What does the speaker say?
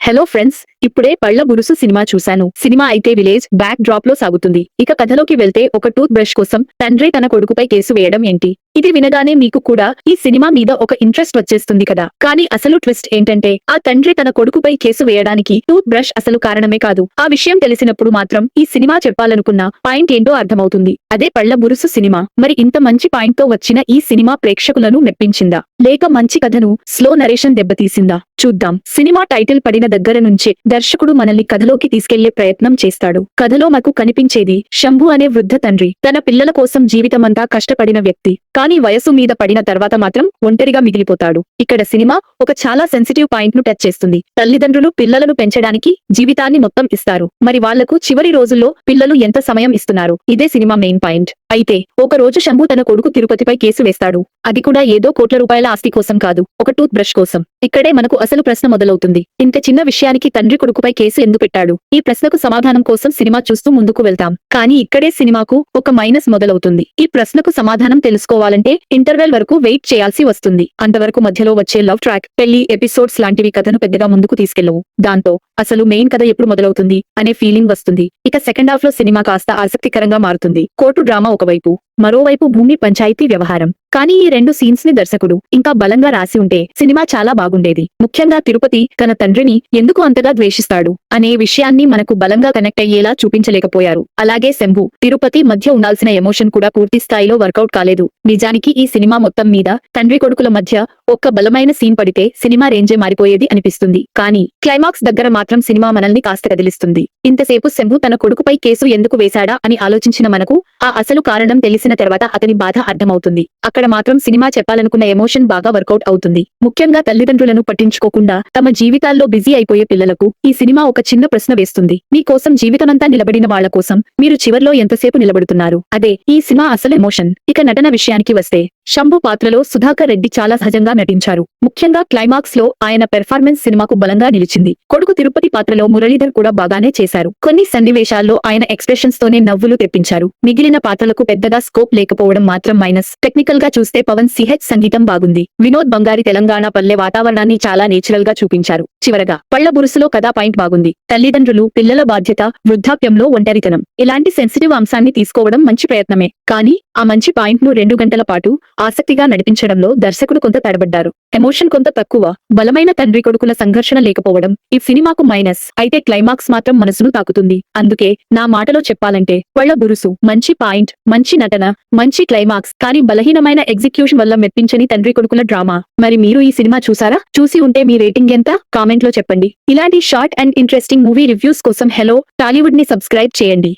Hello friends, ఇప్పుడే పళ్ళ బురుసు cinema చూశాను. సినిమా అయితే విలేజ్ బ్యాక్ డ్రాప్ లో సాగుతుంది. ఇక కథలోకి వెళ్తే ఒక టూత్ బ్రష్ కోసం తండ్రి తన కొడుకుపై కేసు వేయడం ఏంటి? ఇది వినగానే మీకు కూడా ఈ సినిమా మీద ఒక ఇంట్రెస్ట్ వచ్చేస్తుంది కదా. కానీ అసలు ట్విస్ట్ ఏంటంటే ఆ తండ్రి తన కొడుకుపై కేసు వేయడానికి టూత్ బ్రష్ అసలు కారణమే కాదు. ఆ విషయం తెలిసినప్పుడు మాత్రం ఈ సినిమా చెప్పాలనుకున్న పాయింట్ ఏంటో అర్థమవుతుంది. అదే పళ్ళ బురుసు సినిమా. మరి ఇంత మంచి పాయింట్ తో వచ్చిన ఈ సినిమా ప్రేక్షకులను మెప్పించిందా, లేక మంచి కథను స్లో నరేషన్ దెబ్బతీసిందా? చూద్దాం. సినిమా టైటిల్ పడిన దగ్గర నుంచే దర్శకుడు మనల్ని కథలోకి తీసుకెళ్లే ప్రయత్నం చేస్తాడు. కథలో మాకు కనిపించేది శంభు అనే వృద్ధ తండ్రి. తన పిల్లల కోసం జీవితమంతా కష్టపడిన వ్యక్తి. కానీ వయసు మీద పడిన తర్వాత మాత్రం ఒంటరిగా మిగిలిపోతాడు. ఇక్కడ సినిమా ఒక చాలా సెన్సిటివ్ పాయింట్ ను టచ్ చేస్తుంది. తల్లిదండ్రులు పిల్లలను పెంచడానికి జీవితాన్ని మొత్తం ఇస్తారు. మరి వాళ్లకు చివరి రోజుల్లో పిల్లలు ఎంత సమయం ఇస్తున్నారు? ఇదే సినిమా మెయిన్ పాయింట్. అయితే ఒక రోజు శంభు తన కొడుకు తిరుపతిపై కేసు వేస్తాడు. అది కూడా ఏదో కోట్ల రూపాయల ఆస్తి కోసం కాదు, ఒక టూత్ బ్రష్ కోసం. ఇక్కడే మనకు అసలు ప్రశ్న మొదలవుతుంది. ఇంత చిన్న విషయానికి తండ్రి కొడుకుపై కేసు ఎందుకు పెట్టాడు? ఈ ప్రశ్నకు సమాధానం కోసం సినిమా చూస్తూ ముందుకు వెళ్తాం. కానీ ఇక్కడే సినిమాకు ఒక మైనస్ మొదలవుతుంది. ఈ ప్రశ్నకు సమాధానం తెలుసుకోవాలంటే ఇంటర్వెల్ వరకు వెయిట్ చేయాల్సి వస్తుంది. అంతవరకు మధ్యలో వచ్చే లవ్ ట్రాక్, పెళ్లి ఎపిసోడ్స్ లాంటివి కథను పెద్దగా ముందుకు తీసుకెళ్లవు. దాంతో అసలు మెయిన్ కథ ఎప్పుడు మొదలవుతుంది అనే ఫీలింగ్ వస్తుంది. ఇక సెకండ్ హాఫ్ లో సినిమా కాస్త ఆసక్తికరంగా మారుతుంది. కోర్టు డ్రామా ఒకవైపు, మరోవైపు భూమి పంచాయతీ వ్యవహారం. కానీ ఈ రెండు సీన్స్ ని దర్శకుడు ఇంకా బలంగా రాసి ఉంటే సినిమా చాలా బాగుండేది. ముఖ్యంగా తిరుపతి తన తండ్రిని ఎందుకు అంతగా ద్వేషిస్తాడు అనే విషయాన్ని మనకు బలంగా కనెక్ట్ అయ్యేలా చూపించలేకపోయారు. అలాగే శంభు, తిరుపతి మధ్య ఉండాల్సిన ఎమోషన్ కూడా పూర్తి స్థాయిలో వర్కౌట్ కాలేదు. నిజానికి ఈ సినిమా మొత్తం మీద తండ్రి కొడుకుల మధ్య ఒక్క బలమైన సీన్ పడితే సినిమా రేంజే మారిపోయేది అనిపిస్తుంది. కానీ క్లైమాక్స్ దగ్గర మాత్రం సినిమా మనల్ని కాస్త కదిలిస్తుంది. ఇంతసేపు శంభు తన కొడుకుపై కేసు ఎందుకు వేశాడా అని ఆలోచించిన మనకు ఆ అసలు కారణం తెలిసిన తర్వాత అతని బాధ అర్థమవుతుంది. అక్కడ మాత్రం సినిమా చెప్పాలనుకున్న ఎమోషన్ బాగా వర్కౌట్ అవుతుంది. ముఖ్యంగా తల్లిదండ్రులను పట్టించుకోకుండా తమ జీవితాల్లో బిజీ అయిపోయే పిల్లలకు ఈ సినిమా ఒక చిన్న ప్రశ్న వేస్తుంది. మీ కోసం జీవితమంతా నిలబడిన వాళ్ల కోసం మీరు చివర్లో ఎంతసేపు నిలబడుతున్నారు? అదే ఈ సినిమా అసలు ఎమోషన్. ఇక నటన విషయానికి వస్తే శంభు పాత్రలో సుధాకర్ రెడ్డి చాలా సహజంగా నటించారు. ముఖ్యంగా క్లైమాక్స్ లో ఆయన పెర్ఫార్మెన్స్ సినిమాకు బలంగా నిలిచింది. కొడుకు తిరుపతి పాత్రలో మురళీధర్ కూడా బాగానే చేశారు. కొన్ని సన్నివేశాల్లో ఆయన ఎక్స్ప్రెషన్స్ తోనే నవ్వులు తెప్పించారు. మిగిలిన పాత్రలకు పెద్దగా స్కోప్ లేకపోవడం మాత్రం మైనస్. టెక్నికల్ గా చూస్తే పవన్ సిహెచ్ సంగీతం బాగుంది. వినోద్ బంగారి తెలంగాణ పల్లె వాతావరణాన్ని చాలా నేచురల్ గా చూపించారు. చివరగా పళ్ళ బురుసులో కథా పాయింట్ బాగుంది. తల్లిదండ్రులు, పిల్లల బాధ్యత, వృద్ధాప్యంలో ఒంటరితనం, ఇలాంటి సెన్సిటివ్ అంశాన్ని తీసుకోవడం మంచి ప్రయత్నమే. కానీ ఆ మంచి పాయింట్ ను 2 గంటల పాటు ఆసక్తిగా నడిపించడంలో దర్శకుడు కొంత తడబడ్డారు. ఎమోషన్ కొంత తక్కువ, బలమైన తండ్రి కొడుకుల సంఘర్షణ లేకపోవడం ఈ సినిమాకు మైనస్. అయితే క్లైమాక్స్ మాత్రం మనసును తాకుతుంది. అందుకే నా మాటలో చెప్పాలంటే పళ్ళ బురుసు మంచి పాయింట్, మంచి నటన, మంచి క్లైమాక్స్, కానీ బలహీనమైన ఎగ్జిక్యూషన్ వల్ల మెప్పించని తండ్రి కొడుకుల డ్రామా. మరి మీరు ఈ సినిమా చూసారా? చూసి ఉంటే మీ రేటింగ్ ఎంత? కామెంట్ లో చెప్పండి. ఇలాంటి short and interesting movie reviews కోసం హలో టాలీవుడ్ ని సబ్స్క్రైబ్ చేయండి.